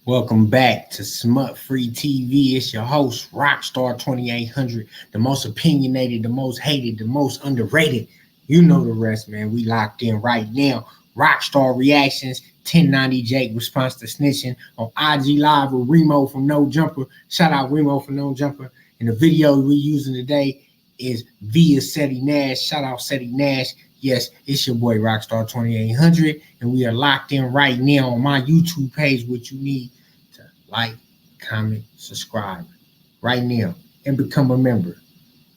Welcome back to Smut Free TV. It's your host, Rocstar 2800, the most opinionated, the most hated, the most underrated. You know the rest, man. We locked in right now. Rockstar reactions, 1090 Jake response to snitching on IG Live with Riemoh from No Jumper. Shout out Riemoh from No Jumper. And the video we're using today is via Seti Nash. Shout out Seti Nash. Yes, it's your boy Rockstar 2800, and we are locked in right now on my YouTube page. What you need to like, comment, subscribe right now, and become a member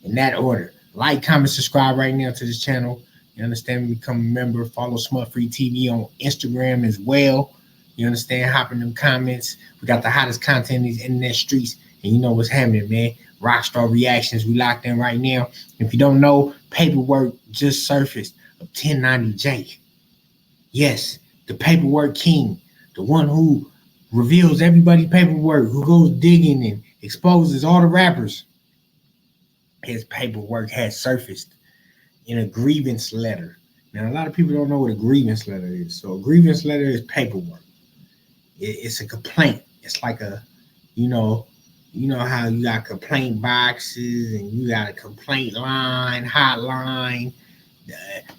in that order. Like, comment, subscribe right now to this channel. You understand? Become a member. Follow Smut Free TV on Instagram as well. You understand? Hop in them comments. We got the hottest content in these internet streets, and you know what's happening, man. Rockstar reactions. We locked in right now. If you don't know, paperwork just surfaced of 1090 Jake. Yes, the paperwork king, the one who reveals everybody's paperwork, who goes digging and exposes all the rappers. His paperwork has surfaced in a grievance letter. Now, a lot of people don't know what a grievance letter is. So a grievance letter is paperwork. It's a complaint. It's like a, you know how you got complaint boxes and you got a complaint line, hotline.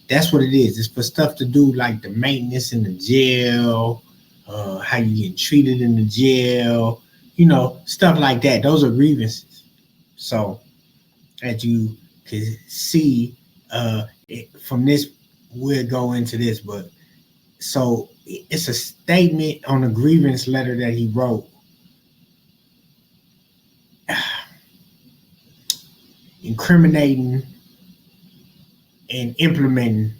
That's what it is. It's for stuff to do like the maintenance in the jail, how you get treated in the jail, stuff like that. Those are grievances. So as you can see, from this, we'll go into this, but so it's a statement on a grievance letter that he wrote. Incriminating and implementing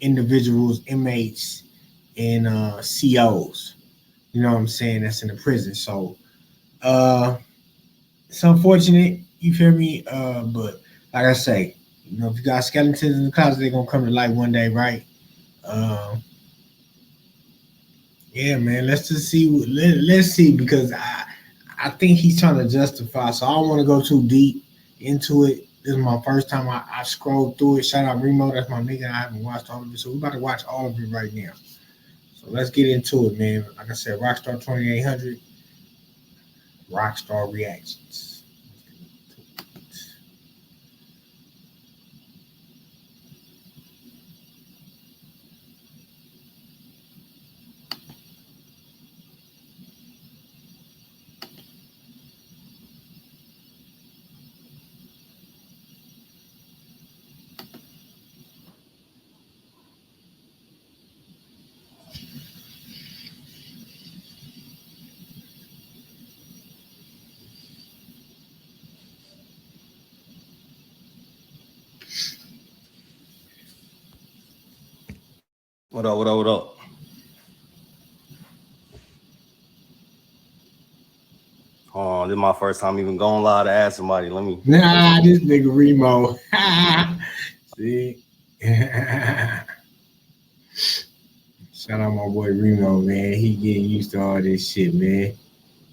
individuals, inmates, and COs. You know what I'm saying? That's in the prison. So it's unfortunate, you feel me? But like I say, if you got skeletons in the closet, they're gonna come to light one day, right? Yeah, man. Let's just see. Let's see, because I think he's trying to justify. So I don't want to go too deep into it. This is my first time I scrolled through it. Shout out Riemoh, that's my nigga. I haven't watched all of it, so we're about to watch all of it right now. So let's get into it, man. Like I said, Rockstar 2800, Rockstar reactions. What up, what up, what up? Oh, this is my first time even going live to ask somebody. Let me. Nah, this nigga Riemoh. See? Shout out my boy Riemoh, man. He getting used to all this shit, man.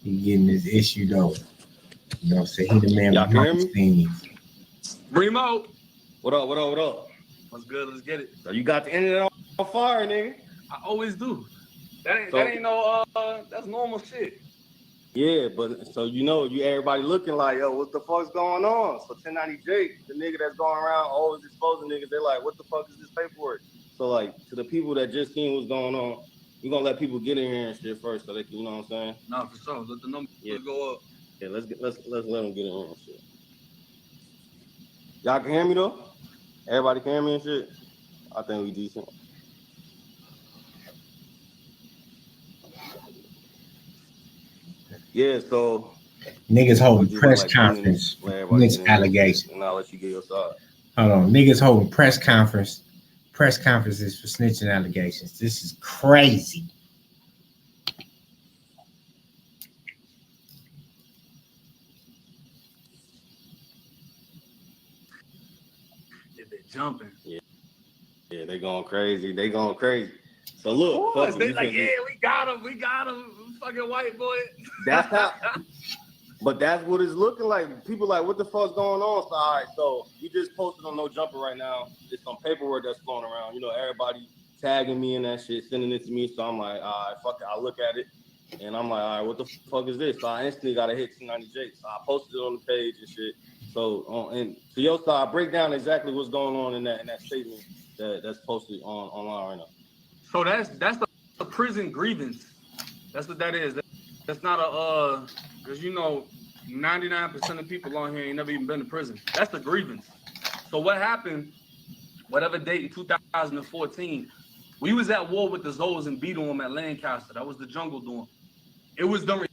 He getting this issue though. You know what I'm saying? He the man behind the scenes. Riemoh. What up, what up, what up? What's good? Let's get it. So you got the internet on fire, nigga. I always do. That ain't no that's normal shit. Yeah, but so you everybody looking like, yo, what the fuck's going on? So 1090 Jake, the nigga that's going around always exposing niggas, they're like, what the fuck is this paperwork? So like, to the people that just seen what's going on, we're gonna let people get in here and shit first, so they can, you know what I'm saying? No, for sure. Let the numbers go up. Yeah, let's let them get in here and shit. Y'all can hear me though? Everybody can hear me and shit? I think we decent. Yeah, so niggas holding press conference with allegations. And I'll let you get your side. Hold on, niggas holding press conferences for snitching allegations. This is crazy. They jumping. Yeah, they going crazy. So look, boys, they like, yeah, we got him, fucking white boy. That's how. But that's what it's looking like. People like, what the fuck's going on? So, all right, so we just posted on No Jumper right now. It's some paperwork that's going around. Everybody tagging me and that shit, sending it to me. So I'm like, all right, fuck it. I'll look at it. And I'm like, all right, what the fuck is this? So I instantly got to hit 290J. So I posted it on the page and shit. So and to your side, break down exactly what's going on in that statement that's posted online right now. So that's the prison grievance. That's what that is. That's not a because 99% of people on here ain't never even been to prison. That's the grievance. So what happened? Whatever date in 2014, we was at war with the Zoes and beat them at Lancaster. That was the jungle dorm. It was during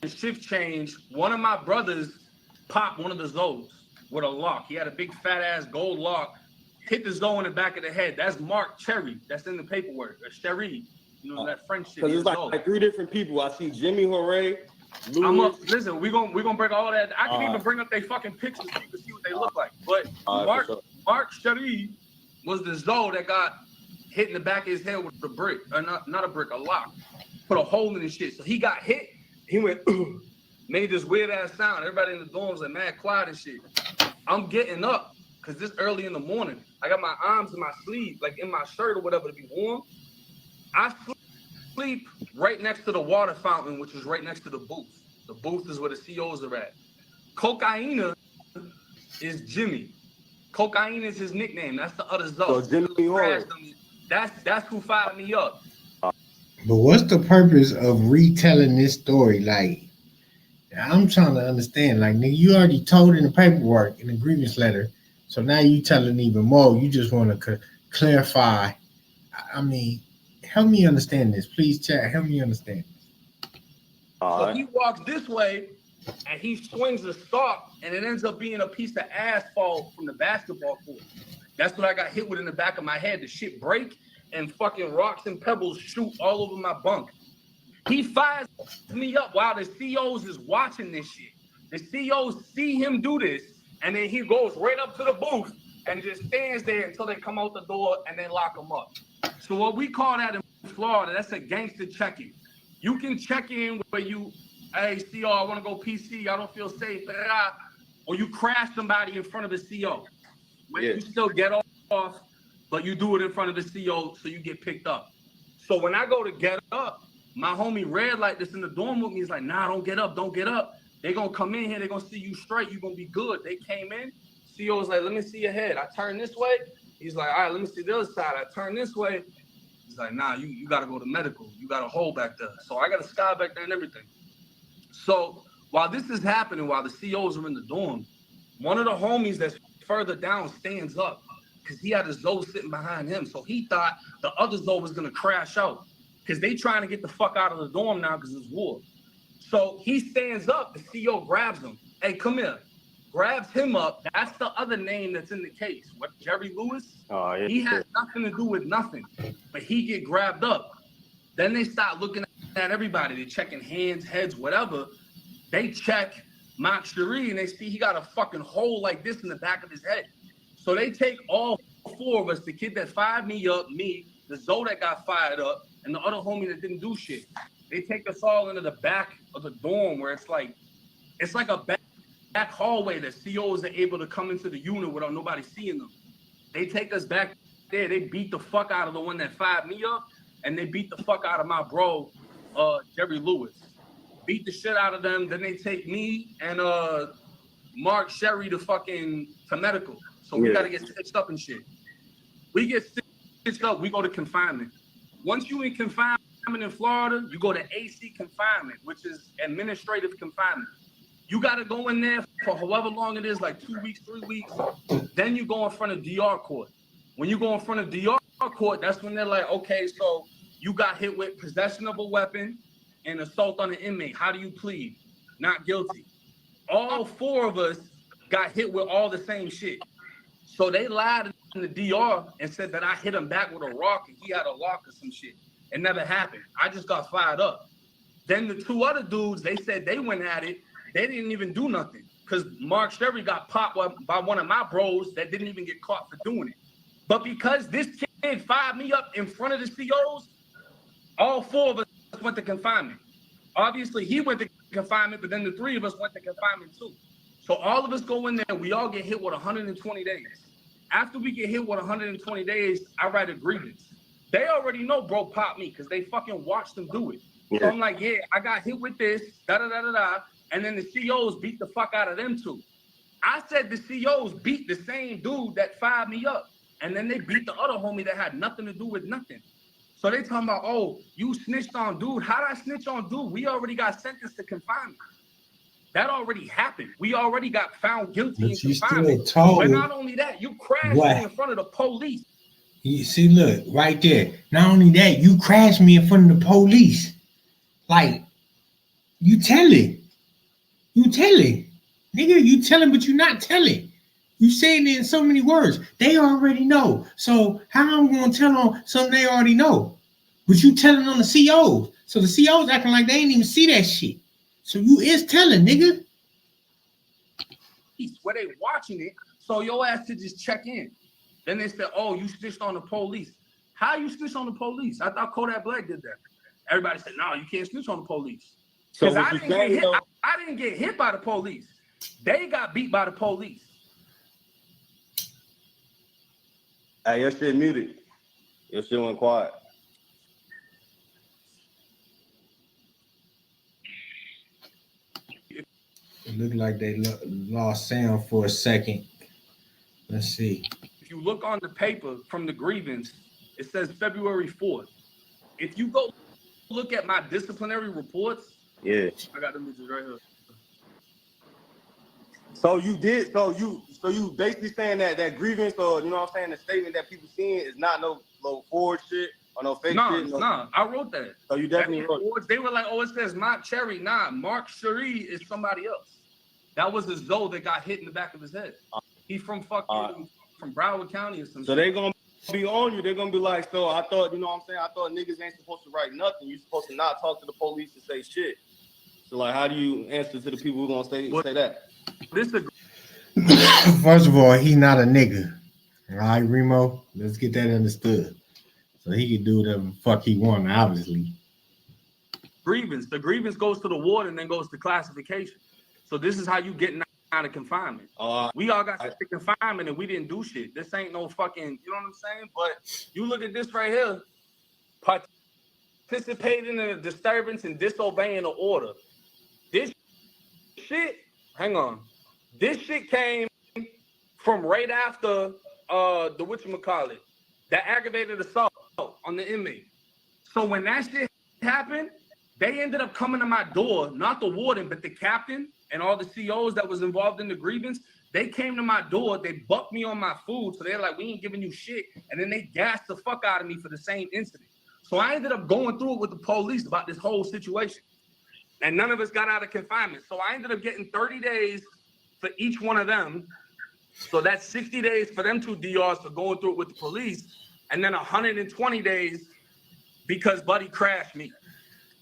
shift change. One of my brothers popped one of the Zoes with a lock. He had a big fat ass gold lock. Hit the Zoe in the back of the head. That's Mark Cherry. That's in the paperwork. Or Sherry. That French shit. Because it's like 3 different people. I see Jimmy Hooray. Listen, we're gonna break all that. I can even bring up their fucking pictures so you can see what they look like. But Mark Cherry was the Zoe that got hit in the back of his head with a brick. Or not a brick, a lock. Put a hole in his shit. So he got hit. He went, made this weird ass sound. Everybody in the dorms like mad quiet and shit. I'm getting up because this early in the morning. I got my arms in my sleeve, like in my shirt or whatever to be warm. I sleep right next to the water fountain, which is right next to the booth. The booth is where the COs are at. Cocaina is Jimmy. Cocaina is his nickname. That's the other Zoe. So Jimmy Horror. That's who fired me up. But what's the purpose of retelling this story? Like, I'm trying to understand. Like, nigga, you already told in the paperwork, in the grievance letter. So now you telling even more. You just want to clarify. I mean, help me understand this. Please, chat. Help me understand this. So he walks this way, and he swings a stalk, and it ends up being a piece of asphalt from the basketball court. That's what I got hit with in the back of my head. The shit break, and fucking rocks and pebbles shoot all over my bunk. He fires me up while the COs is watching this shit. The COs see him do this, and then he goes right up to the booth and just stands there until they come out the door and then lock him up. So what we call that in Florida, that's a gangster check-in. You can check in where you, hey, CO, I want to go PC, I don't feel safe, or you crash somebody in front of the CO. Where you still get off, but you do it in front of the CO so you get picked up. So when I go to get up, my homie Red Light that's in the dorm with me is like, nah, don't get up. They're going to come in here. They're going to see you straight. You're going to be good. They came in. CO was like, let me see your head. I turn this way. He's like, all right, let me see the other side. I turn this way. He's like, nah, you got to go to medical. You got a hole back there. So I got a scar back there and everything. So while this is happening, while the COs are in the dorm, one of the homies that's further down stands up because he had a Zoe sitting behind him. So he thought the other Zoe was going to crash out because they trying to get the fuck out of the dorm now because it's war. So he stands up. The CO grabs him. Hey, come here. Grabs him up. That's the other name that's in the case. What, Jerry Lewis? He has nothing to do with nothing, but he get grabbed up. Then they start looking at everybody. They're checking hands, heads, whatever. They check Mark Cherie and they see he got a fucking hole like this in the back of his head. So they take all 4 of us, the kid that fired me up, me, the Zoe that got fired up, and the other homie that didn't do shit. They take us all into the back of the dorm where it's like a back hallway that COs are able to come into the unit without nobody seeing them. They take us back there. They beat the fuck out of the one that fired me up, and they beat the fuck out of my bro, Jerry Lewis. Beat the shit out of them. Then they take me and Mark Sherry to medical. So we got to get stitched up and shit. We get stitched up. We go to confinement. Once you in confinement in Florida, you go to AC confinement, which is administrative confinement. You got to go in there for however long it is, like 2 weeks, 3 weeks. Then you go in front of DR court. When you go in front of DR court, that's when they're like, okay, so you got hit with possession of a weapon and assault on an inmate. How do you plead? Not guilty. All 4 of us got hit with all the same shit. So they lied in the DR and said that I hit him back with a rock and he had a lock or some shit. It never happened. I just got fired up. Then the 2 other dudes, they said they went at it. They didn't even do nothing because Mark Sherry got popped by one of my bros that didn't even get caught for doing it. But because this kid fired me up in front of the COs, all 4 of us went to confinement. Obviously, he went to confinement, but then the 3 of us went to confinement too. So all of us go in there, we all get hit with 120 days. After we get hit with 120 days, I write a grievance. They already know bro popped me because they fucking watched them do it. So I'm like, yeah, I got hit with this, da-da-da-da-da. And then the COs beat the fuck out of them too. I said the COs beat the same dude that fired me up. And then they beat the other homie that had nothing to do with nothing. So they talking about, oh, you snitched on dude. How did I snitch on dude? We already got sentenced to confinement. That already happened. We already got found guilty in confinement. But not only that, you crashed me in front of the police. You see, look, right there. Not only that, you crashed me in front of the police. Like, you telling. You telling. Nigga, you telling, but you not telling. You saying it in so many words. They already know. So how I'm going to tell on something they already know? But you telling on the COs. So the COs acting like they ain't even see that shit. So you is telling, nigga. Where they watching it, so your ass to just check in. Then they said, oh, you snitched on the police. How you snitched on the police? I thought Kodak Black did that. Everybody said, no, you can't snitch on the police. Because I didn't get hit by the police. They got beat by the police. Hey, your shit muted. Your shit went quiet. It looked like they lost sound for a second. Let's see. If you look on the paper from the grievance, it says February 4th. If you go look at my disciplinary reports, yeah, I got the images right here. So you basically saying that grievance, or you know what I'm saying, the statement that people seeing is not no forward shit or no fake shit. Nah, I wrote that. So you definitely wrote it. They were like, oh, it says Mark Cherry. Nah, Mark Cherie is somebody else. That was a Zoe that got hit in the back of his head. He's from fucking from Broward County or something. So they gonna be on you. They're gonna be like, so I thought, you know what I'm saying? I thought niggas ain't supposed to write nothing. You're supposed to not talk to the police and say shit. So like, how do you answer to the people who gonna say that? First of all, he's not a nigga. All right, Riemoh, let's get that understood. So he can do whatever the fuck he want, obviously. The grievance goes to the ward and then goes to classification. So this is how you get out of confinement. We all got to confinement and we didn't do shit. This ain't no fucking, you know what I'm saying? But you look at this right here, participating in a disturbance and disobeying the order. This shit, hang on. This shit came from right after the whatchamacallit, the aggravated assault on the inmate. So when that shit happened, they ended up coming to my door, not the warden, but the captain and all the COs that was involved in the grievance. They came to my door, they bucked me on my food, so they're like, we ain't giving you shit. And then they gassed the fuck out of me for the same incident. So I ended up going through it with the police about this whole situation. And none of us got out of confinement. So I ended up getting 30 days for each one of them. So that's 60 days for them 2 DRs for going through it with the police. And then 120 days because Buddy crashed me.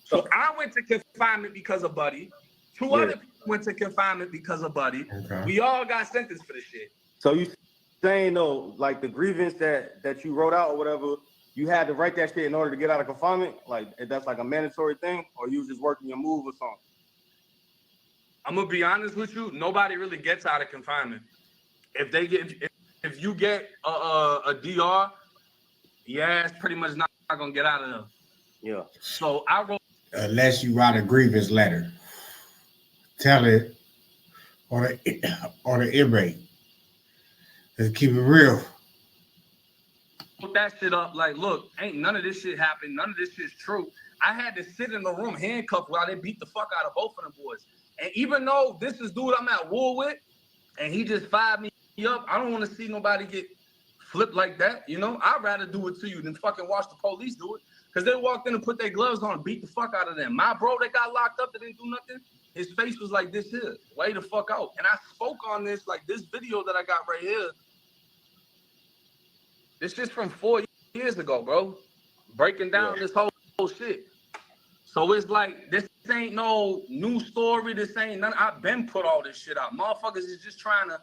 So I went to confinement because of Buddy. 2 other people went to confinement because of Buddy. Okay. We all got sentenced for this shit. So you saying though, like the grievance that you wrote out or whatever, you had to write that shit in order to get out of confinement? Like that's like a mandatory thing, or you was just working your move or something? I'm gonna be honest with you. Nobody really gets out of confinement. If you get a DR, yeah, it's pretty much not gonna get out of there. Yeah. So I wrote. Unless you write a grievance letter, tell it, or the inmate. Let's keep it real. Put that shit up. Like, look, ain't none of this shit happened. None of this shit's true. I had to sit in the room handcuffed while they beat the fuck out of both of them boys. And even though this is dude I'm at war with, and he just fired me up, I don't want to see nobody get flipped like that. You know, I'd rather do it to you than fucking watch the police do it. Because they walked in and put their gloves on and beat the fuck out of them. My bro that got locked up that didn't do nothing, his face was like this here. Way the fuck out. And I spoke on this, like this video that I got right here. This just from 4 years ago, bro. Breaking down this whole shit. So it's like, this ain't no new story. This ain't none. I've been put all this shit out. Motherfuckers is just trying to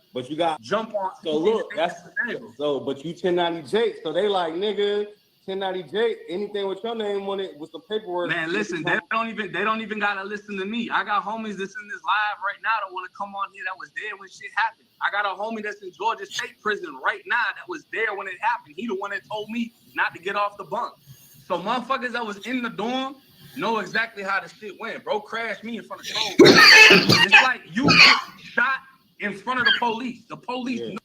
jump on. So look, but you 1090J. So they like, nigga, 1090J, anything with your name on it with some paperwork. Man, listen, they don't even gotta listen to me. I got homies that's in this live right now that want to come on here that was there when shit happened. I got a homie that's in Georgia State Prison right now that was there when it happened. He the one that told me not to get off the bunk. So motherfuckers that was in the dorm know exactly how the shit went. Bro crashed me in front of trolls. It's like you get shot in front of the police. The police know.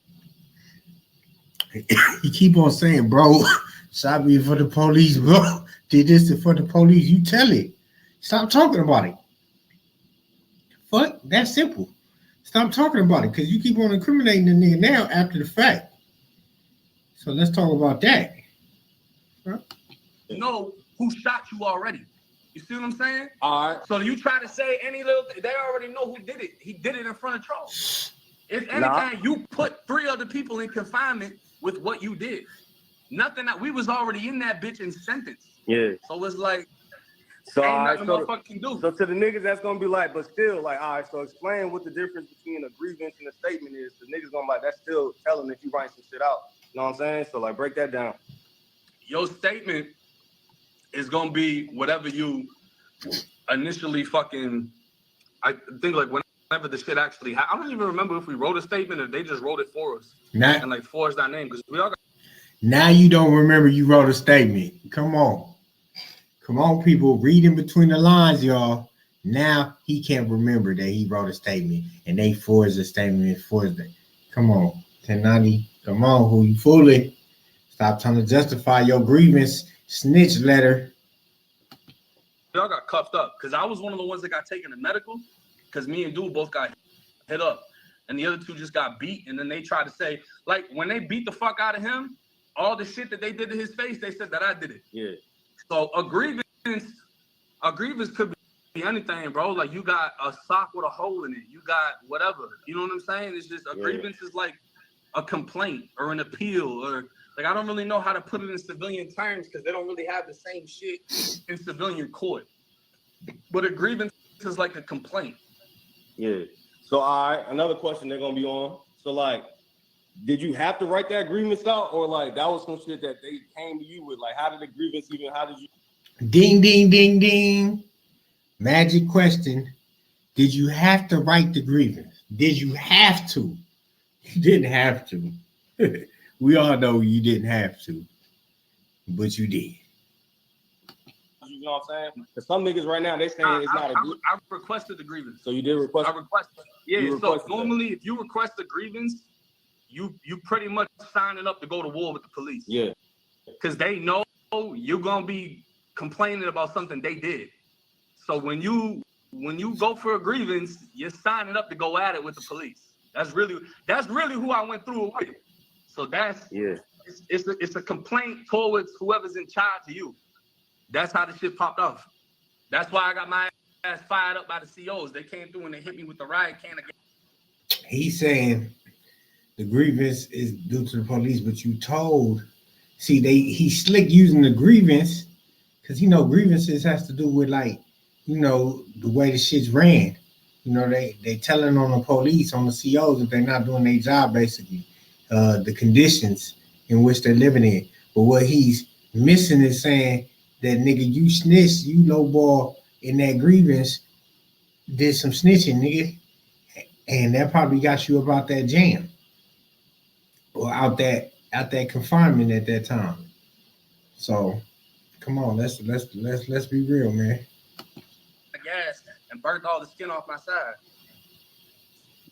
You keep on saying, bro, shot me for the police, bro. Did this in front of the police. You tell it. Stop talking about it. Fuck, that's simple. Stop talking about it because you keep on incriminating the nigga now after the fact. So let's talk about that. Huh? Know who shot you already. You see what I'm saying? All right. So you try to say any little thing, they already know who did it. He did it in front of trolls. If anything, you put 3 other people in confinement with what you did. Nothing that we was already in that bitch and sentenced. Yeah. So it's like, so ain't right, nothing motherfucker can do. So to the niggas that's gonna be like, but still, like, all right, so explain what the difference between a grievance and a statement is. The niggas gonna be like, that's still telling if you write some shit out. You know what I'm saying? So like break that down. Your statement is gonna be whatever you initially fucking, I think like whenever the shit actually happened. I don't even remember if we wrote a statement or they just wrote it for us. And like forged our name because we all got. Now you don't remember you wrote a statement. Come on. Come on, people. Read in between the lines, y'all. Now he can't remember that he wrote a statement and they forged the statement and forged it. Come on. 1090. Come on, who you fooling? Stop trying to justify your grievance snitch letter. Y'all got cuffed up because I was one of the ones that got taken to medical because me and dude both got hit up and the other 2 just got beat. And then they tried to say, like, when they beat the fuck out of him, all the shit that they did to his face, they said that I did it. Yeah. So a grievance could be anything, bro. Like you got a sock with a hole in it. You got whatever. You know what I'm saying? It's just a grievance is like a complaint or an appeal or like I don't really know how to put it in civilian terms because they don't really have the same shit in civilian court. But a grievance is like a complaint. Yeah. So all right, another question they're gonna be on. So like, did you have to write that grievance out, or like that was some shit that they came to you with? Like, how did the grievance even? How did you? Ding, ding, ding, ding. Magic question. Did you have to write the grievance? Did you have to? You didn't have to. We all know you didn't have to, but you did. You know what I'm saying? Because some niggas right now, they saying it's not a grievance. I requested the grievance. So you did request? I requested. Yeah, so normally if you request a grievance, you pretty much signing up to go to war with the police. Yeah. Because they know you're going to be complaining about something they did. So when you go for a grievance, you're signing up to go at it with the police. That's really who I went through it with. So that's it's a complaint towards whoever's in charge of you. That's how the shit popped off. That's why I got my ass fired up by the COs. They came through and they hit me with the riot can again. He's saying the grievance is due to the police, but you told. See, he's slick using the grievance because grievances has to do with like the way the shit's ran. They telling on the police, on the COs if they're not doing their job, basically, the conditions in which they're living in. But what he's missing is saying that nigga, you snitched, you lowball in that grievance, did some snitching, nigga, and that probably got you about that jam or out that confinement at that time. So, come on, let's be real, man. Gas and burnt all the skin off my side.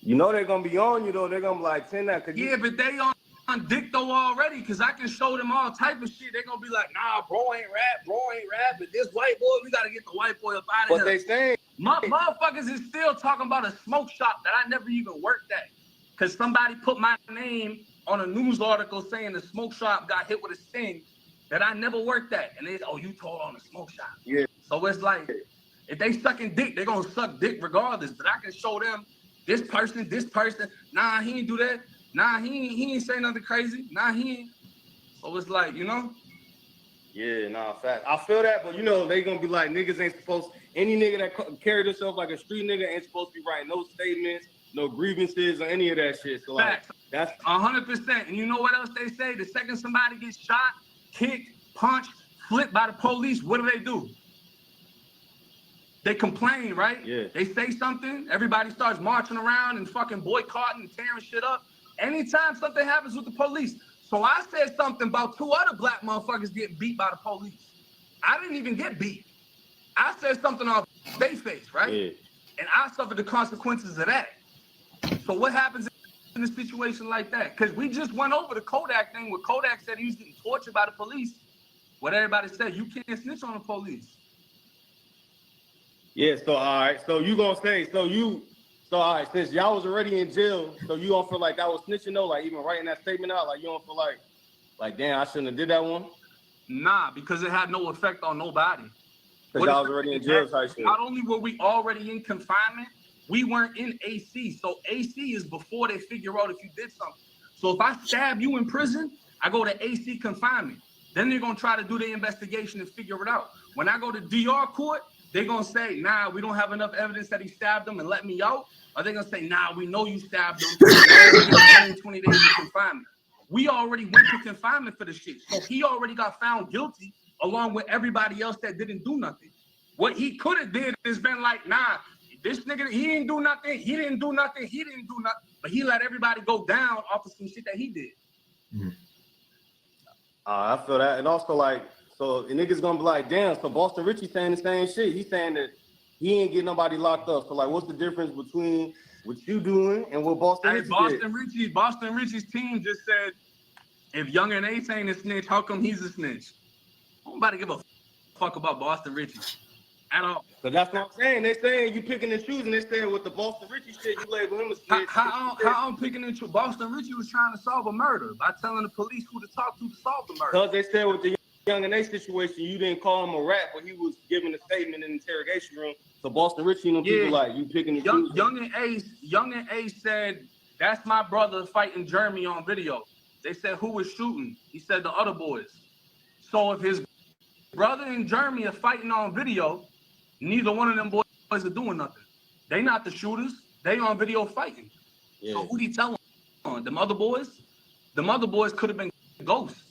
They're gonna be on you though. They're gonna be like 10 that. But they on dick though already, cause I can show them all type of shit. They're gonna be like, nah, bro ain't rap, but this white boy, we gotta get the white boy up out of here. But they saying motherfuckers is still talking about a smoke shop that I never even worked at. Cause somebody put my name on a news article saying the smoke shop got hit with a sting that I never worked at. And they you told on the smoke shop. Yeah. So it's like, if they sucking dick, they're gonna suck dick regardless. But I can show them this person, nah, he ain't do that. Nah, he ain't say nothing crazy. Nah, he ain't. So it's like, Yeah, nah, fact. I feel that, but they gonna be like, niggas ain't supposed, any nigga that carry themselves like a street nigga ain't supposed to be writing no statements, no grievances, or any of that shit. So like, that's 100%. And you know what else they say? The second somebody gets shot, kicked, punched, flipped by the police, what do? They complain, right? Yeah. They say something, everybody starts marching around and fucking boycotting and tearing shit up. Anytime something happens with the police. So I said something about 2 other black motherfuckers getting beat by the police. I didn't even get beat. I said something off their face, right? Yeah. And I suffered the consequences of that. So what happens in a situation like that? Because we just went over the Kodak thing where Kodak said he was getting tortured by the police. What everybody said, you can't snitch on the police. Yeah, so all right. So you gonna say, so all right, since y'all was already in jail, so you don't feel like that was snitching though, like even writing that statement out, like you don't feel like damn, I shouldn't have did that one? Nah, because it had no effect on nobody. Because y'all was already in jail type shit. Not only were we already in confinement, we weren't in AC. So AC is before they figure out if you did something. So if I stab you in prison, I go to AC confinement. Then they're gonna try to do the investigation and figure it out. When I go to DR court, they're gonna say, nah, we don't have enough evidence that he stabbed him and let me out. Or they're gonna say, nah, we know you stabbed him. 20 days in confinement. We already went to confinement for the shit. So he already got found guilty along with everybody else that didn't do nothing. What he could have did is been like, nah, this nigga, he didn't do nothing, he didn't do nothing, but he let everybody go down off of some shit that he did. Mm-hmm. I feel that. And also like, so the niggas gonna be like, damn, so Boston Richie saying the same shit. He's saying that he ain't getting nobody locked up. So like, what's the difference between what you doing and what Boston Richie did? Boston Richie's team just said, if Young and Ace ain't a snitch, how come he's a snitch? Nobody give a fuck about Boston Richie at all. So that's what I'm saying. They saying you picking and choosing. They saying with the Boston Richie shit, you label him a snitch. How I'm picking and choosing? Boston Richie was trying to solve a murder by telling the police who to talk to solve the murder. Because they said with the Young and Ace situation, you didn't call him a rat, but he was giving a statement in the interrogation room. So Boston Richie and them people like you picking and choosing. Young and Ace said, that's my brother fighting Jeremy on video. They said, who was shooting? He said the other boys. So if his brother and Jeremy are fighting on video, neither one of them boys are doing nothing. They not the shooters. They on video fighting. Yeah. So who he telling on? Them other boys? Them other boys could have been ghosts.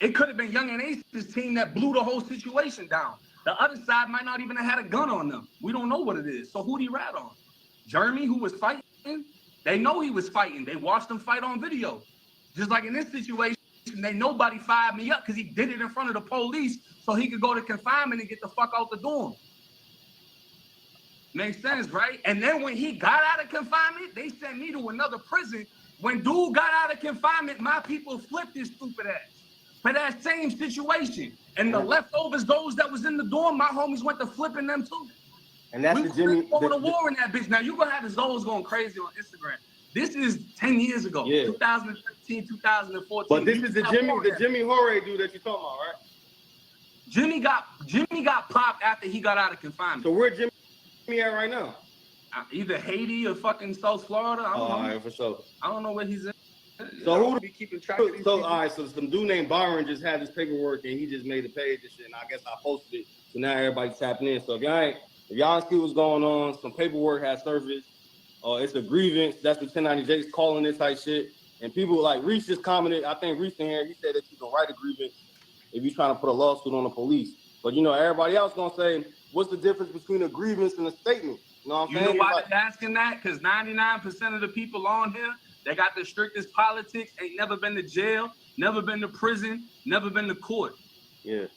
It could have been Young and Ace's team that blew the whole situation down. The other side might not even have had a gun on them. We don't know what it is. So who'd he rat on? Jeremy, who was fighting? They know he was fighting. They watched him fight on video. Just like in this situation, they nobody fired me up because he did it in front of the police so he could go to confinement and get the fuck out the dorm. Makes sense, right? And then when he got out of confinement, they sent me to another prison. When dude got out of confinement, my people flipped his stupid ass for that same situation. And the leftovers, those that was in the dorm, my homies went to flipping them too. And that's the Jimmy going to war in that bitch. Now you gonna have the Zoes going crazy on Instagram. This is 10 years ago, 2013, 2014. But this is the Jimmy Horay dude that you're talking about, right? Jimmy got popped after he got out of confinement. So where Jimmy at right now? Either Haiti or fucking South Florida. I don't know. All right, for sure. I don't know where he's in. So who be keeping track of these people? All right, so some dude named Byron just had his paperwork and he just made a page and shit. And I guess I posted it. So now everybody's tapping in. So if y'all see what's going on, some paperwork has surfaced. It's a grievance. That's what 1090J's calling this type shit. And people like Reese just commented. I think Reese in here, he said that you can write a grievance if you're trying to put a lawsuit on the police. But you know, everybody else gonna say, what's the difference between a grievance and a statement? You know what I'm saying? You know why they're asking that? Because 99% of the people on here, they got the strictest politics, ain't never been to jail, never been to prison, never been to court. Yeah.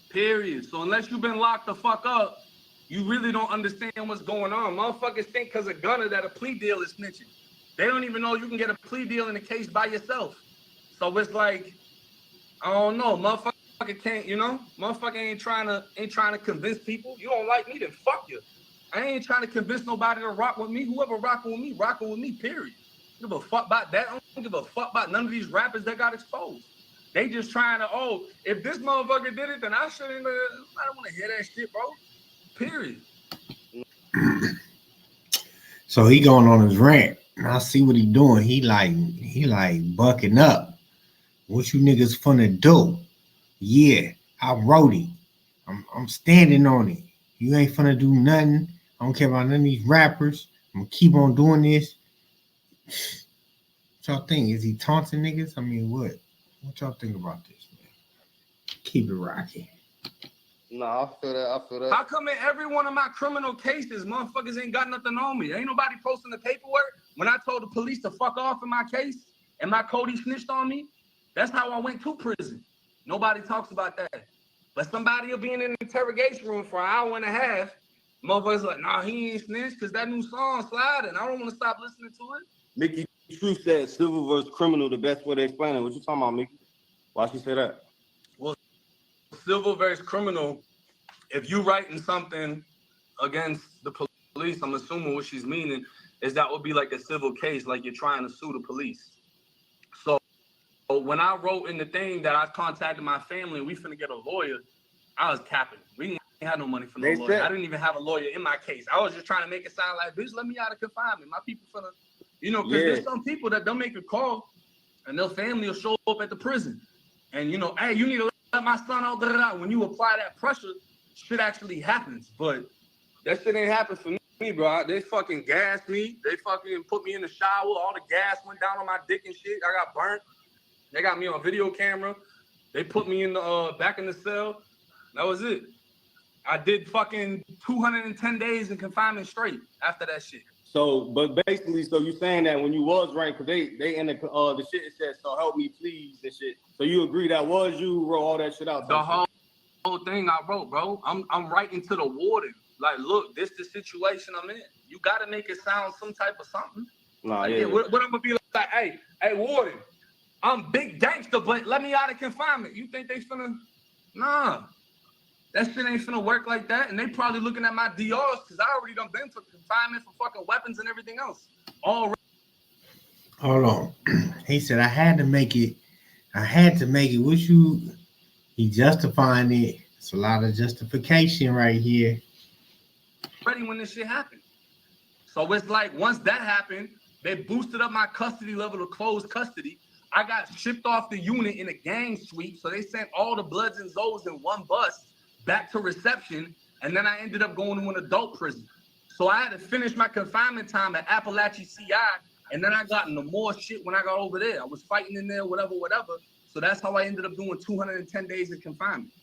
Period. So unless you've been locked the fuck up, you really don't understand what's going on. Motherfuckers think because of Gunna that a plea deal is snitching. They don't even know you can get a plea deal in a case by yourself. So it's like, I don't know, motherfucker can't, you know? Motherfucker ain't trying to convince people. You don't like me, then fuck you. I ain't trying to convince nobody to rock with me. Whoever rocking with me, period. I don't give a fuck about that. I don't give a fuck about none of these rappers that got exposed. They just trying to, if this motherfucker did it, then I shouldn't, I don't want to hear that shit, bro. Period. So he going on his rant. And I see what he doing. He like bucking up. What you niggas finna do? Yeah, I wrote it. I'm standing on it. You ain't finna do nothing. I don't care about none of these rappers. I'm gonna keep on doing this. What y'all think? Is he taunting niggas? I mean, what? What y'all think about this, man? Keep it rocking. No, I feel that. How come in every one of my criminal cases, motherfuckers ain't got nothing on me? Ain't nobody posting the paperwork when I told the police to fuck off in my case and my Cody snitched on me? That's how I went to prison. Nobody talks about that. But somebody will be in an interrogation room for an hour and a half. Motherfuckers like, nah, he ain't snitch because that new song sliding. I don't want to stop listening to it. Mickey True said civil versus criminal the best way to explain it. What you talking about, Mickey? Why she say that? Well, civil versus criminal, if you writing something against the police, I'm assuming what she's meaning is that would be like a civil case, like you're trying to sue the police. So when I wrote in the thing that I contacted my family and we finna get a lawyer, I was capping. We didn't have no money for no lawyer. I didn't even have a lawyer in my case. I was just trying to make it sound like, bitch, let me out of confinement. My people finna, you know, because there's some people that don't make a call and their family will show up at the prison. And, you know, hey, you need to let my son out. When you apply that pressure, shit actually happens. But that shit ain't happened for me, bro. They fucking gassed me. They fucking put me in the shower. All the gas went down on my dick and shit. I got burnt. They got me on video camera. They put me in the back in the cell. That was it. I did fucking 210 days in confinement straight after that shit. So, but basically, so you saying that when you was ranked, cause they in the shit it said, so help me please and shit. So you agree that was you who wrote all that shit out? The whole thing I wrote, bro. I'm writing to the warden. Like, look, this the situation I'm in. You gotta make it sound some type of something. Nah, like, yeah. What I'm gonna be like, hey, warden, I'm big gangster, but let me out of confinement. You think they finna? Nah. That shit ain't finna work like that. And they probably looking at my DRs because I already done been to confinement for fucking weapons and everything else. Already. Hold on. He said, I had to make it. Which he justifying it. It's a lot of justification right here. Ready when this shit happened. So it's like, once that happened, they boosted up my custody level to closed custody. I got shipped off the unit in a gang sweep. So they sent all the Bloods and Zoes in one bus back to reception, and then I ended up going to an adult prison. So I had to finish my confinement time at Appalachia CI, and then I got into more shit when I got over there. I was fighting in there, whatever. So that's how I ended up doing 210 days in confinement.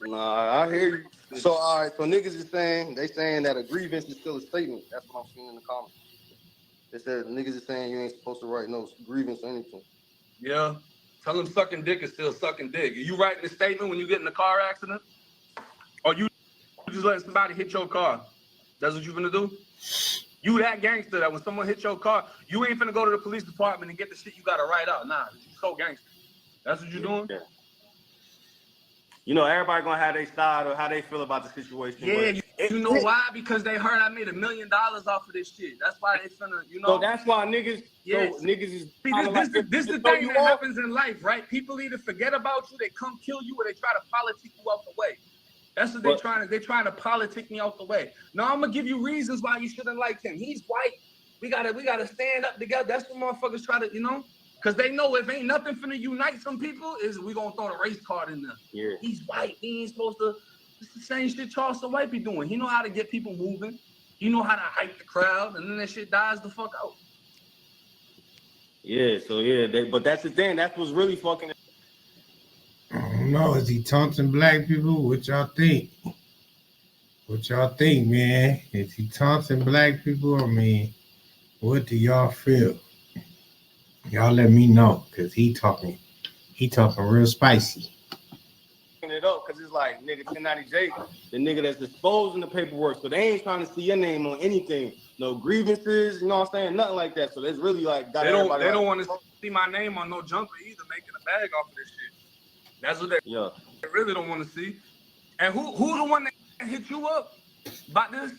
Nah, I hear you. So, all right, so niggas is saying that a grievance is still a statement. That's what I'm seeing in the comments. They said niggas is saying you ain't supposed to write no grievance or anything. Yeah. Tell them sucking dick is still sucking dick. Are you writing a statement when you get in a car accident? Or you just letting somebody hit your car? That's what you finna do? You that gangster that when someone hits your car, you ain't finna go to the police department and get the shit you gotta write out. Nah, you so gangster. That's what you doing? Yeah. You know, everybody gonna have their style or how they feel about the situation. Yeah, you know why? Because they heard I made $1 million off of this shit. That's why they finna, you know. So that's why niggas, niggas is. See, this is the thing that happens in life, right? People either forget about you, they come kill you, or they try to politic you out the way. That's what they're trying to politic me out the way. No, I'm gonna give you reasons why you shouldn't like him. He's white. We gotta stand up together. That's what motherfuckers try to, you know. Because they know if ain't nothing finna unite some people, is we gonna throw the race card in there. Yeah. He's white. He ain't supposed to. It's the same shit Charleston White be doing. He know how to get people moving. He know how to hype the crowd, and then that shit dies the fuck out. Yeah, so yeah, but that's the thing. That's what's really fucking. I don't know. Is he taunting black people? What y'all think? What y'all think, man? Is he taunting black people? I mean, what do y'all feel? Y'all let me know, cause he talking real spicy. It up because it's like nigga 1090J, the nigga that's exposing the paperwork, so they ain't trying to see your name on anything, no grievances, you know what I'm saying, nothing like that. So there's really like they don't want to see my name on no jumper either, making a bag off of this shit. That's what they really don't want to see. And who the one that hit you up about this?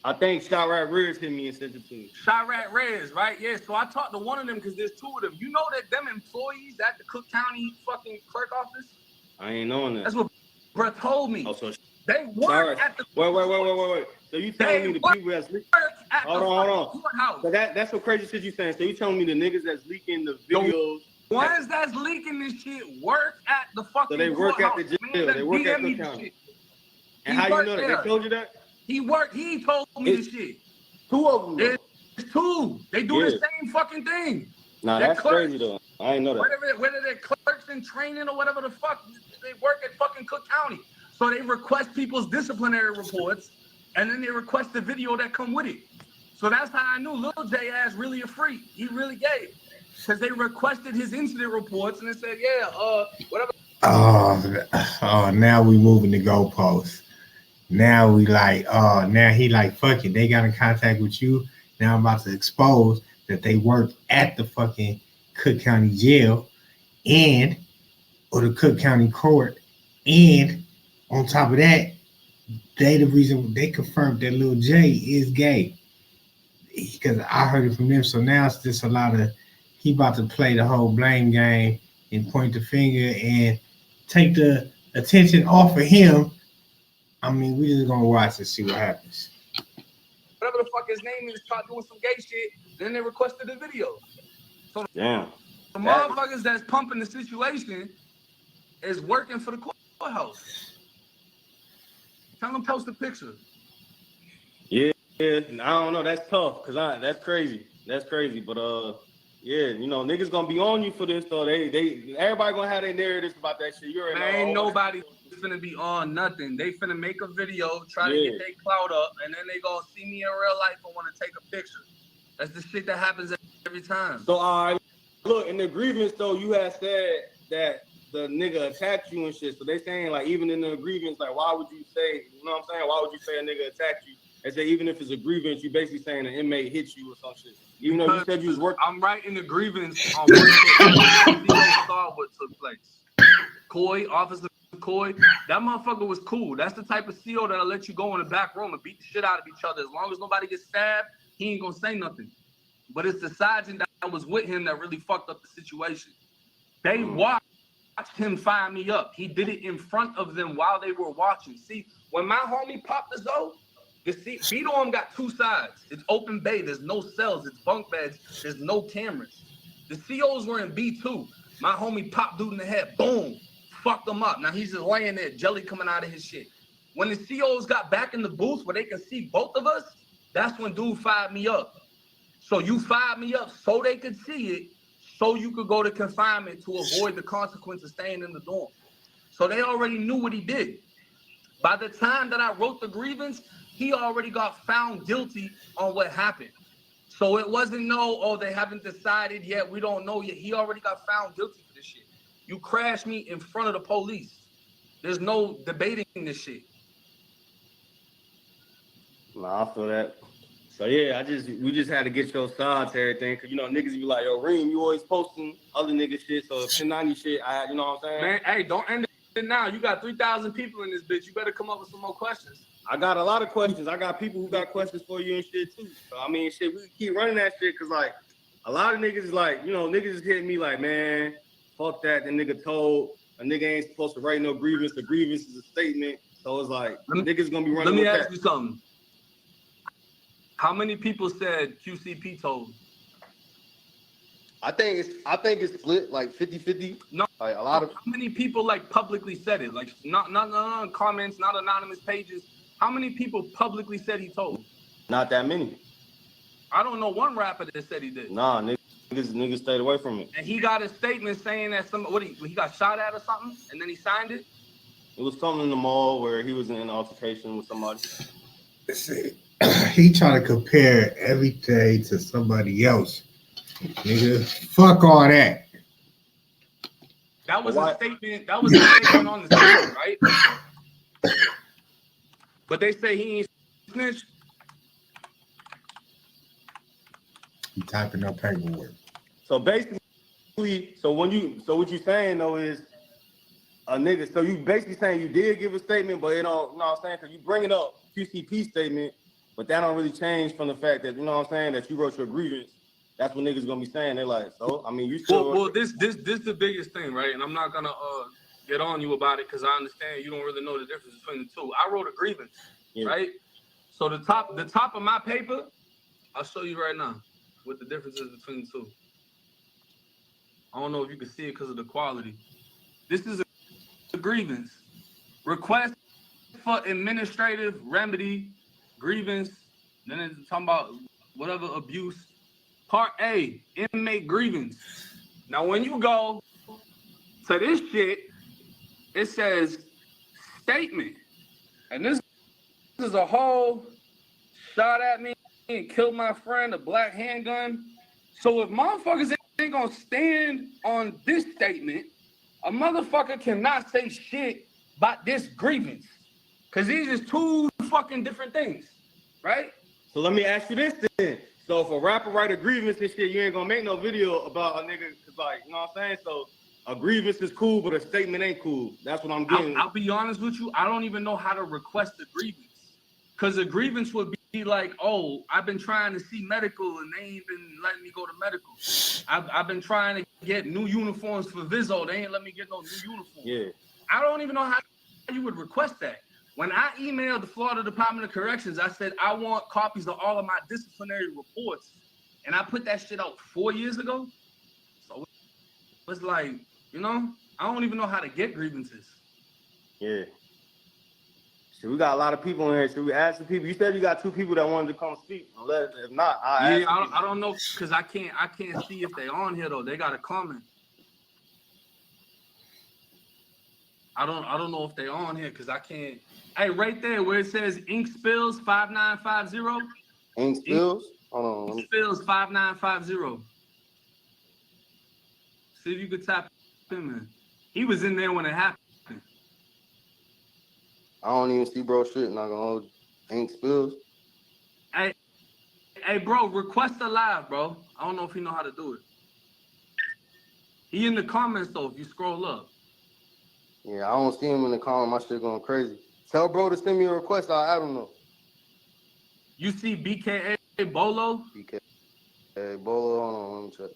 I think Chirac Reyes hit me and sent it to me. Chirac Reyes, right? Yeah. So I talked to one of them because there's two of them. You know that them employees at the Cook County fucking clerk office? I ain't knowing that. That's what Brett told me. Oh, so they work at the Wait. So you telling me the people that's leaking? Hold on. Courthouse. So that's what crazy shit you saying. So you telling me the niggas that's leaking the videos? The ones that's leaking this shit work at the fucking So they work courthouse. at the jail. They work at the county. And how you know that? They told you that? He told me this shit. Two of them. It's two. They do the same fucking thing. Nah, that's crazy though. I ain't know that. Whether they're clerks in training or whatever the fuck, they work at fucking Cook County. So they request people's disciplinary reports, and then they request the video that come with it. So that's how I knew Lil J ass really a freak. He really gay. Because they requested his incident reports and they said, yeah, whatever. Oh, now we moving the goalposts. Now we like, now he like, fuck it. They got in contact with you. Now I'm about to expose that they work at the fucking Cook County Jail or the Cook County Court. And on top of that, they the reason they confirmed that Lil J is gay. Because I heard it from them. So now it's just a lot of, he about to play the whole blame game and point the finger and take the attention off of him. I mean, we just gonna watch and see what happens. Whatever the fuck his name is, tried doing some gay shit. Then they requested the video. So damn, the motherfuckers that's pumping the situation is working for the courthouse. Tell them post a picture. Yeah, I don't know. That's tough because that's crazy. That's crazy. But yeah, you know, niggas gonna be on you for this though. Everybody gonna have their narratives about that shit. You already know. Ain't nobody finna be on nothing. They finna make a video, try to get their clout up, and then they gonna see me in real life and want to take a picture. That's the shit that happens every time. So look, in the grievance though, you had said that the nigga attacked you and shit. So they saying like even in the grievance, like why would you say, you know what I'm saying? Why would you say a nigga attacked you? They say even if it's a grievance, you basically saying an inmate hit you or some shit. Even though you said you was working. I'm writing the grievance on what took place. Officer Coy, that motherfucker was cool. That's the type of CO that'll let you go in the back room and beat the shit out of each other. As long as nobody gets stabbed, he ain't gonna say nothing. But it's the sergeant that was with him that really fucked up the situation. They watched him fire me up. He did it in front of them while they were watching. See, when my homie popped the Zoe, B-Dorm got two sides. It's open bay. There's no cells. It's bunk beds. There's no cameras. The COs were in B2. My homie popped dude in the head. Boom. Fucked him up. Now he's just laying there, jelly coming out of his shit. When the COs got back in the booth where they can see both of us, that's when dude fired me up. So you fired me up so they could see it, so you could go to confinement to avoid the consequence of staying in the dorm. So they already knew what he did. By the time that I wrote the grievance, he already got found guilty on what happened. So it wasn't they haven't decided yet, we don't know yet. He already got found guilty for this shit. You crashed me in front of the police. There's no debating this shit. Nah, I feel that. So yeah, we just had to get your side to everything, cause you know niggas be like, yo, Reem, you always posting other niggas shit. So 1090 shit, you know what I'm saying? Man, hey, don't end it now. You got 3,000 people in this bitch. You better come up with some more questions. I got a lot of questions. I got people who got questions for you and shit too. So I mean, shit, we keep running that shit, cause like a lot of niggas is like, you know, niggas is hitting me like, man, fuck that. The nigga told a nigga ain't supposed to write no grievance. The grievance is a statement. So it's like niggas gonna be running. Let me ask you something. How many people said QCP told? I think it's split like 50-50. No, like a lot of. How many people like publicly said it? Like not comments, not anonymous pages. How many people publicly said he told? Not that many. I don't know one rapper that said he did. Nah, niggas stayed away from it. And he got a statement saying that he got shot at or something, and then he signed it. It was something in the mall where he was in an altercation with somebody. He trying to compare everything to somebody else. Nigga, fuck all that. That was a statement. That was a statement on the screen, right? But they say he ain't snitched. He typing up paperwork. So basically, what you saying though is a nigga. So you basically saying you did give a statement, but you know what I'm saying? Because you bring it up QCP statement, but that don't really change from the fact that, you know what I'm saying, that you wrote your grievance. That's what niggas gonna be saying. They're like, so I mean, you still. Well, this the biggest thing, right? And I'm not gonna get on you about it because I understand you don't really know the difference between the two. I wrote a grievance, right? So the top of my paper, I'll show you right now what the difference is between the two. I don't know if you can see it because of the quality. This is a grievance. Request for administrative remedy, grievance. Then it's talking about whatever abuse. Part A, inmate grievance. Now, when you go to this shit, it says statement. And this is a whole shot at me and killed my friend, a black handgun. So if motherfuckers ain't gonna stand on this statement, a motherfucker cannot say shit about this grievance. Cause these is two fucking different things, right? So let me ask you this then. So if a rapper write a grievance and shit, you ain't gonna make no video about a nigga, cause like, you know what I'm saying? So a grievance is cool, but a statement ain't cool. That's what I'm getting. I'll be honest with you, I don't even know how to request a grievance. Cause a grievance would be like, oh, I've been trying to see medical and they ain't been letting me go to medical. I've been trying to get new uniforms for Vizzo. They ain't let me get no new uniforms. Yeah. I don't even know how you would request that. When I emailed the Florida Department of Corrections, I said, I want copies of all of my disciplinary reports. And I put that shit out 4 years ago. So it's like, you know, I don't even know how to get grievances. Yeah. So we got a lot of people in here. Should we ask the people? You said you got 2 people that wanted to come speak. If not, I don't know, because I can't see if they on here though. They got a comment. I don't know if they on here because I can't. Hey, right there where it says Ink Spills 5950. Ink Spills? Hold on. Ink Spills 5950. See if you could tap him in. He was in there when it happened. I don't even see bro shit. Not gonna hold you. Ink Spills. Hey, bro, request a live, bro. I don't know if he know how to do it. He in the comments though. If you scroll up. Yeah, I don't see him in the comment. My shit going crazy. Tell bro to send me a request. I don't know. You see BKA Bolo? BKA Bolo. Hold on, let me check.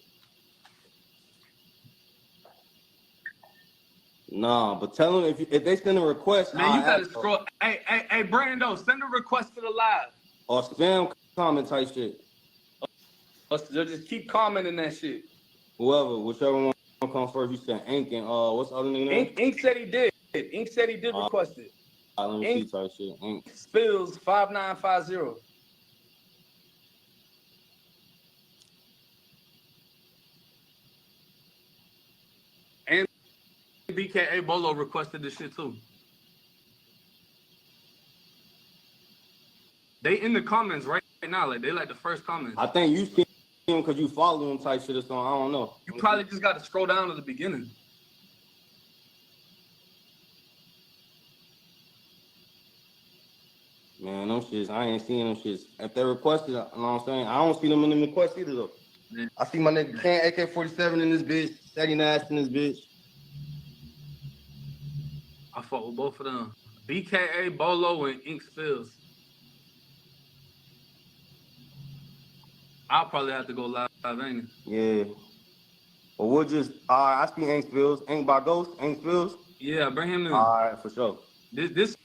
Nah, but tell them if they send a request. Man, you gotta scroll. Hey, Brando, send a request to the live. Or spam comment type shit. Or just keep commenting that shit. Whichever one comes first. You said Ink and what's the other name? Ink said he did. Ink said he did request it. Let me see type shit. Ink Spills 5950. And BKA Bolo requested this shit too. They in the comments right now, like they like the first comments. I think you see him because you follow him type shit or something. I don't know. You probably just got to scroll down to the beginning. Man, them shits, I ain't seeing them shits. If they requested, you know what I'm saying? I don't see them in the request either though. Man. I see my nigga Can AK-47 in this bitch, Steady Nash in this bitch. I fought with both of them. BKA Bolo and Ink Spills. I'll probably have to go live, ain't it? Yeah. Well, we'll just, I see Ink Spills. Ink by Ghost, Ink Spills. Yeah, bring him in. All right, for sure. This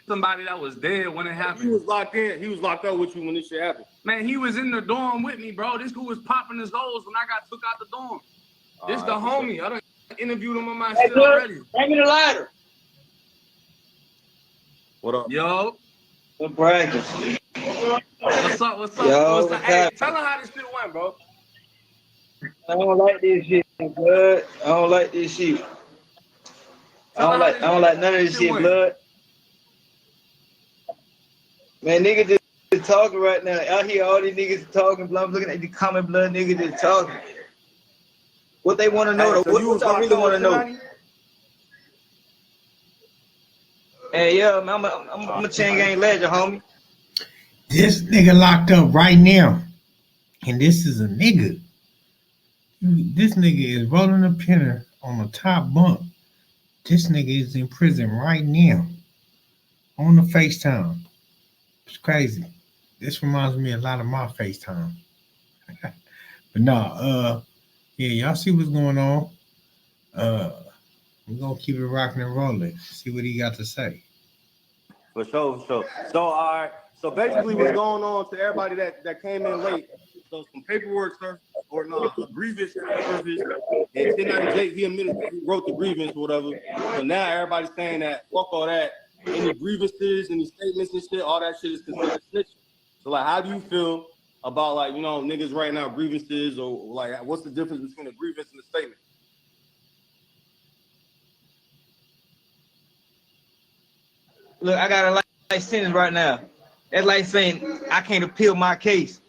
somebody that was dead when it happened. He was locked in. He was locked up with you when this shit happened. Man, he was in the dorm with me, bro. This who was popping his holes when I got took out the dorm. This the homie. Sure. I done interviewed him on my shit already. Bring me the lighter. What up? Yo. Good bragging. What's up? Yo, Hey, tell him how this shit went, bro. I don't like this shit, blood. I don't like this shit. I don't like none of this shit, blood. Man, nigga just talking right now. Out here, all these niggas talking, blah, I'm looking at the comment, blood, nigga just talking. What they want to know, hey, so what I really want to know. Hey, yeah, man, I'm a chain gang legend, homie. This nigga locked up right now. And this is a nigga. This nigga is rolling a pinner on the top bunk. This nigga is in prison right now. On the FaceTime. It's crazy. This reminds me a lot of my FaceTime. But no, yeah, y'all see what's going on. We're gonna keep it rocking and rolling. See what he got to say. For sure. So all right. So basically what's going on to everybody that came in late. So some paperwork, sir, or no, a grievance surface. And 1098, he admitted he wrote the grievance or whatever. So now everybody's saying that fuck all that. Any grievances, any statements and shit, all that shit is considered snitching. So like, how do you feel about like, you know, niggas writing out grievances, or like what's the difference between a grievance and a statement? Look, I got a life sentence right now. That's like saying I can't appeal my case.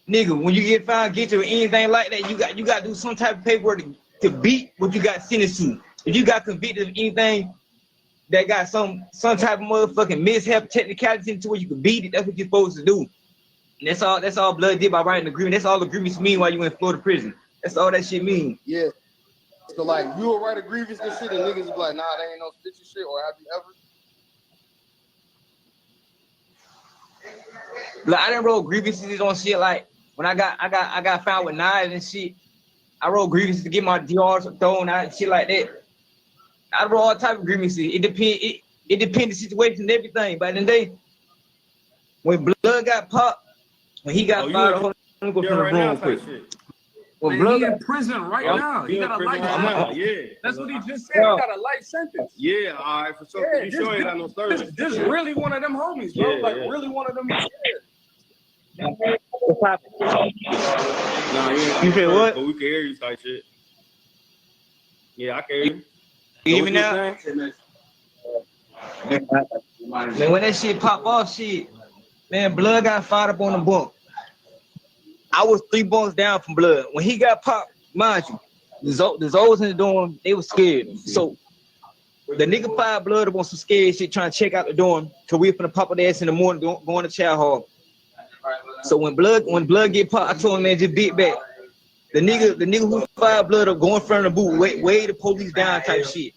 nigga, when you get found guilty or anything like that, you got to do some type of paperwork to beat what you got sentenced to. If you got convicted of anything that got some type of motherfucking mishap, technicality to where you can beat it, that's what you're supposed to do. And that's all Blood did by writing the agreement. That's all the agreements mean while you in Florida prison. That's all that shit mean. Yeah. So like you will write a grievance and shit, and niggas will be like, nah, that ain't no snitching shit, or have you ever? Like I done wrote grievances on shit like when I got found with knives and shit. I wrote grievances to get my DRs thrown out and shit like that. I wrote all type of grievances. It depends the situation and everything. But in the day, when Blood got popped, when he got fired, hold on, let me go from the room quick. When Blood in prison right now, he got a life sentence. Yeah, that's what he just said. He got a life sentence. Yeah, all right, for sure. Yeah, you sure ain't got no service. This really one of them homies, bro. Like really one of them. Nah, you feel what? But we can hear you type shit. Yeah, I can hear you. You hear me now? Man, when that shit pop off, shit, man, Blood got fired up on the bunk. I was 3 bunks down from Blood. When he got popped, mind you, the Zos in the dorm, they was scared. So the nigga fired Blood up on some scared shit, trying to check out the dorm, cause we finna pop their ass in the morning, going to chow hall. So when Blood get popped, I told him, man, just beat back. The nigga who fired Blood up, go in front of the booth, way the police down type shit.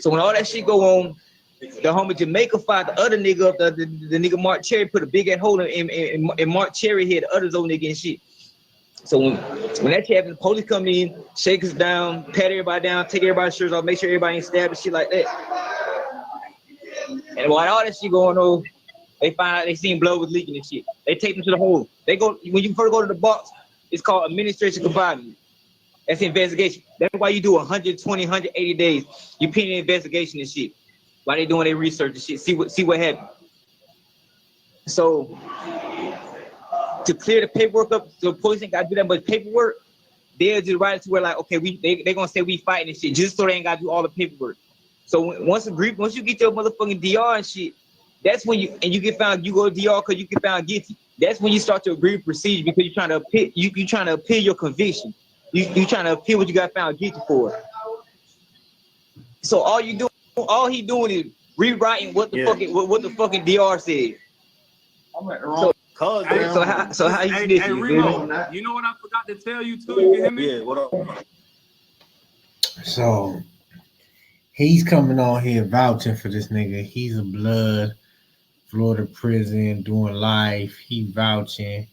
So when all that shit go on, the homie Jamaica fired the other nigga up, the nigga Mark Cherry put a big ass hole in Mark Cherry head, the other old nigga and shit. So when that shit happened, the police come in, shake us down, pat everybody down, take everybody's shirts off, make sure everybody ain't stabbed and shit like that. And while all that shit going on, they seen blood was leaking and shit. They take them to the hole. They go, when you first go to the box, it's called administration confinement. That's the investigation. That's why you do 120, 180 days. You pin an investigation and shit. While they doing their research and shit, see what happened. So to clear the paperwork up, so the police ain't gotta do that much paperwork. They'll just write it to where like, okay, they gonna say we fighting and shit, just so they ain't gotta do all the paperwork. So once you get your motherfucking DR and shit, that's when you get found, you go to DR because you get found guilty. That's when you start to agree to procedure because you're trying to appeal, you trying to appeal your conviction. You trying to appeal what you got found guilty for. So all he doing is rewriting what the fucking DR said. I'm at the wrong. So how you snitching? Hey, Riemoh, you know what I forgot to tell you too? You can hear me? Yeah, what up? So he's coming on here vouching for this nigga. He's a Blood, Florida prison, doing life. He vouching.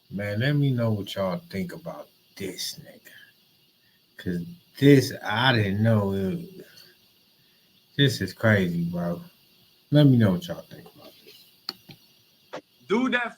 Man, let me know what y'all think about this nigga. Cause this, I didn't know. This is crazy, bro. Let me know what y'all think about this. Dude, that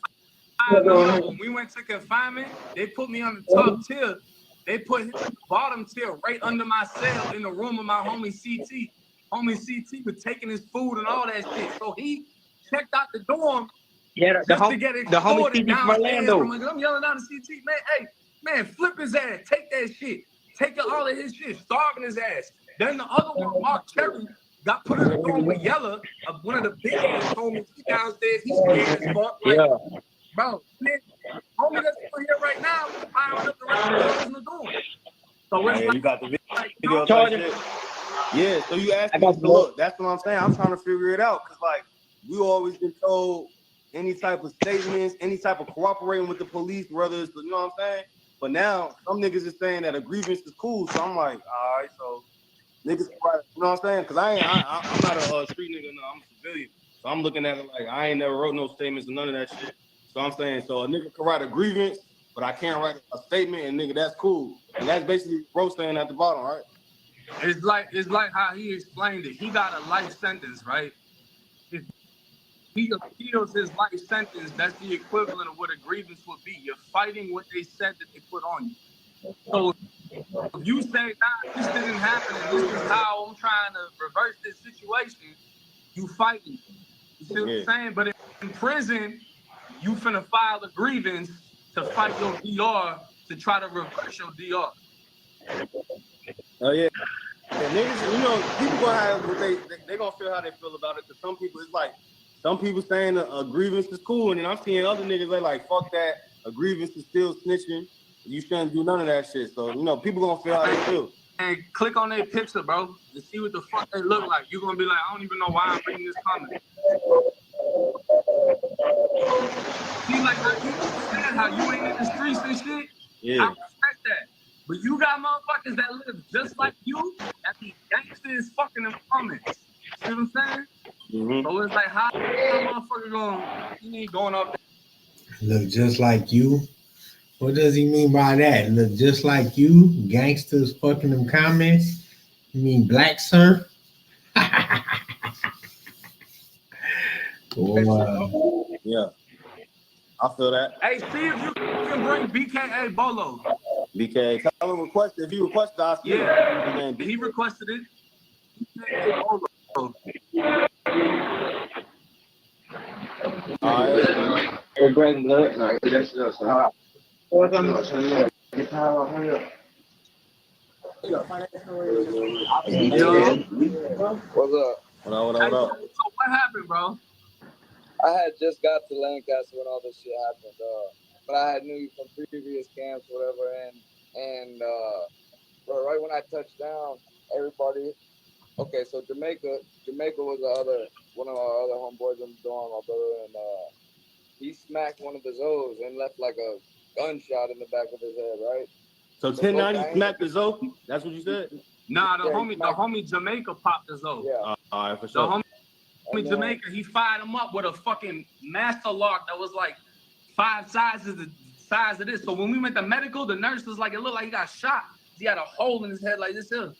when we went to confinement, they put me on the top tier. They put him on the bottom tier right under my cell in the room of my homie CT. Homie CT was taking his food and all that shit. So he checked out the dorm just to get it sorted downstairs. I'm yelling down to CT, man, hey, man, flip his ass. Take that shit. Take all of his shit. Starving his ass. Then the other one, Mark Cherry, got put in the dorm with Yella, one of the big ass homies downstairs. He's scared as fuck. Like, yeah. Bro, man, homie that's still here right now, firing up the rest of the in the dorm. So it's you got the video. Like, yeah, so you asked me to look. That's what I'm saying. I'm trying to figure it out. Because, like, we always been told any type of statements, any type of cooperating with the police, whether it's, you know what I'm saying? But now, some niggas is saying that a grievance is cool. So I'm like, all right, so niggas, you know what I'm saying? Because I'm not a street nigga, no, I'm a civilian. So I'm looking at it like I ain't never wrote no statements or none of that shit. So I'm saying, so a nigga can write a grievance, but I can't write a statement, and nigga, that's cool. And that's basically Rocstar at the bottom, right? It's like how he explained it. He got a life sentence, right? If he appeals his life sentence, that's the equivalent of what a grievance would be. You're fighting what they said that they put on you. So if you say, nah, this didn't happen, and this is how I'm trying to reverse this situation, you fighting. You see what I'm saying? But in prison, you finna file a grievance to fight your DR to try to reverse your DR. Oh yeah. And niggas, you know, people gonna have what they gonna feel how they feel about it. Cause some people, it's like some people saying a grievance is cool, and then I'm seeing other niggas they like fuck that. a grievance is still snitching. You shouldn't do none of that shit. So, you know, people gonna feel how they feel. And click on their picture, bro, to see what the fuck they look like. You're gonna be like, I don't even know why I'm reading this comment. See, like how you said how you ain't in the streets and shit. Yeah. I respect that. But you got motherfuckers that live just like you that be gangsters fucking them comments. See what I'm saying? Mm-hmm. So it's like, how motherfucker going? He ain't going up there. Look just like you. What does he mean by that? Look just like you, gangsters fucking them comments. You mean black, sir? Wow. Yeah. I feel that. Hey, see if you can bring BKA Bolo. BK, tell him request. If he requested, I'll see Yeah. him. He requested it. BKA Bolo. All right. Hey, Greg, blood. No, that's just what's up? Yo. What's up? What Hey, up? so what happened, bro? I had just got to Lancaster when all this shit happened, but I had knew you from previous camps, whatever, and but right when I touched down, everybody. Okay, so Jamaica was one of our other homeboys in the dorm, my brother, and he smacked one of the Zoes and left like a gunshot in the back of his head, right? So 1090 smacked the Zoe? That's what you said? Nah, the homie Jamaica popped his own. Yeah. All right, for sure. The homie Jamaica, he fired him up with a fucking master lock that was like 5 sizes the size of this. So when we went to medical, the nurse was like, it looked like he got shot. He had a hole in his head like this here.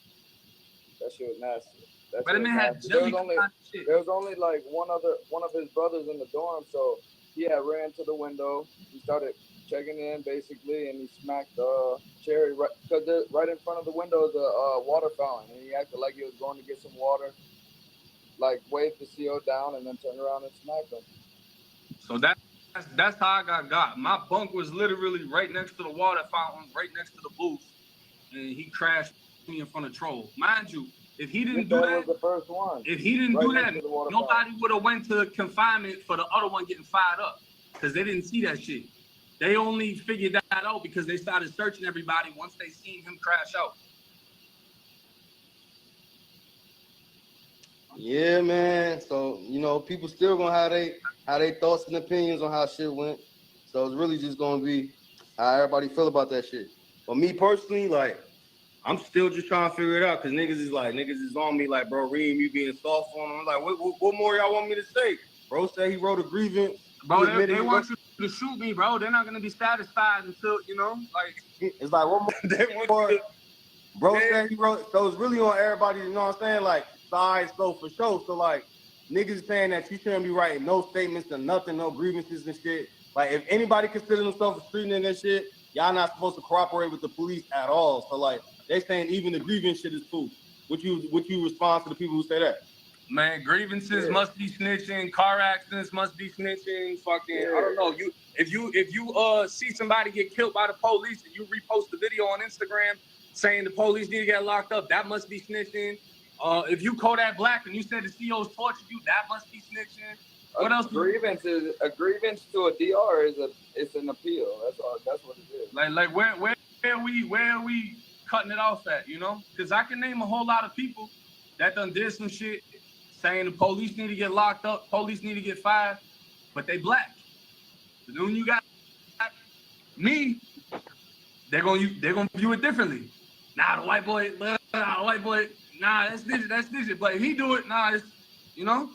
That shit was nasty. But the man had jelly. There was only like one of his brothers in the dorm, so he had ran to the window. He started checking in basically, and he smacked Cherry right in front of the window is a water fountain, and he acted like he was going to get some water, like waved the CO down, and then turned around and smacked him. So that's how I got. My bunk was literally right next to the water fountain, right next to the booth, and he crashed me in front of Troll. Mind you, if he didn't do that, was the first one. If he didn't do that, nobody would have went to confinement for the other one getting fired up, because they didn't see that shit. They only figured that out because they started searching everybody once they seen him crash out. Yeah, man. So, you know, people still gonna have they thoughts and opinions on how shit went. So it's really just gonna be how everybody feel about that shit. But me personally, like, I'm still just trying to figure it out, because niggas is on me like, bro, Reem, you being soft on him. I'm like, what more y'all want me to say? Bro said he wrote a grievance. Bro, they want you to shoot me, bro. They're not gonna be satisfied until, you know, like, it's like, what more? They want bro said he wrote, so it's really on everybody, you know what I'm saying? Like, sides, so for sure. So, like, niggas saying that you shouldn't be writing no statements or nothing, no grievances and shit. Like, if anybody considers themselves a street nigga and shit, y'all not supposed to cooperate with the police at all. So, like, they saying even the grievance shit is cool. What you respond to the people who say that? Man, grievances must be snitching. Car accidents must be snitching. Fucking, I don't know. If you see somebody get killed by the police and you repost the video on Instagram saying the police need to get locked up, that must be snitching. If you Kodak Black and you said the COs tortured you, that must be snitching. What else? A grievance to a DR it's an appeal. That's what it is. Like where are we cutting it off at? You know, because I can name a whole lot of people that done did some shit saying the police need to get locked up, police need to get fired, but they black. But then when you got me, they're gonna view it differently. Nah, the white boy, nah, that's this. But if he do it, nah, it's, you know.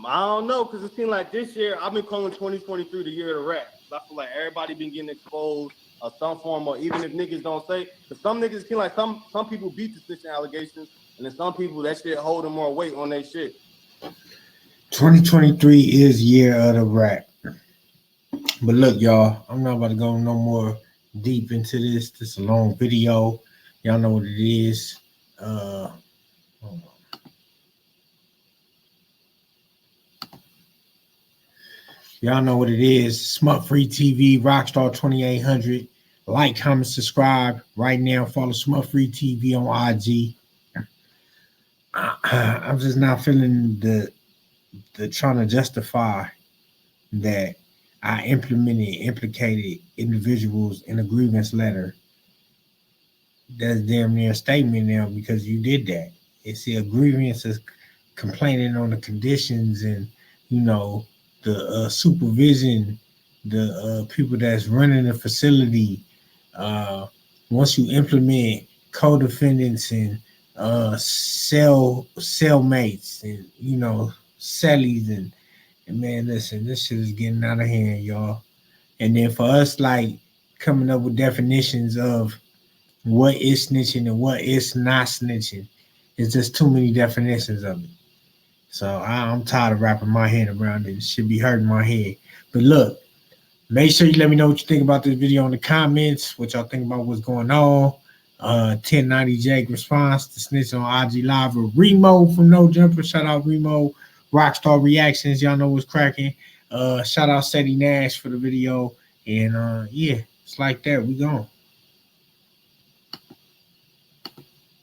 I don't know, because it seems like this year, I've been calling 2023 the year of the rat. So I feel like everybody been getting exposed of some form, or even if niggas don't say, because some niggas seem like some people beat the snitching allegations, and then some people, that shit holding more weight on their shit. 2023 is year of the rat. But look, y'all, I'm not about to go no more deep into this. This is a long video. Y'all know what it is. Hold on. Y'all know what it is. Smutfree TV, Rocstar 2800. Like, comment, subscribe right now. Follow Smutfree TV on IG. I'm just not feeling the trying to justify that I implicated individuals in a grievance letter. That's damn near a statement now because you did that. It's a grievance is complaining on the conditions and the supervision, the people that's running the facility. Once you implement co-defendants and cellmates and cellies and man, listen, this shit is getting out of hand, y'all. And then for us, like coming up with definitions of what is snitching and what is not snitching, it's just too many definitions of it. So I'm tired of wrapping my head around it. It should be hurting my head. But look, make sure you let me know what you think about this video in the comments, what y'all think about what's going on. 1090 Jake response to snitch on IG Live with Riemoh from No Jumper. Shout out Riemoh. Rocstar reactions, y'all know what's cracking. Shout out Seti Nash for the video. And yeah, it's like that. We gone.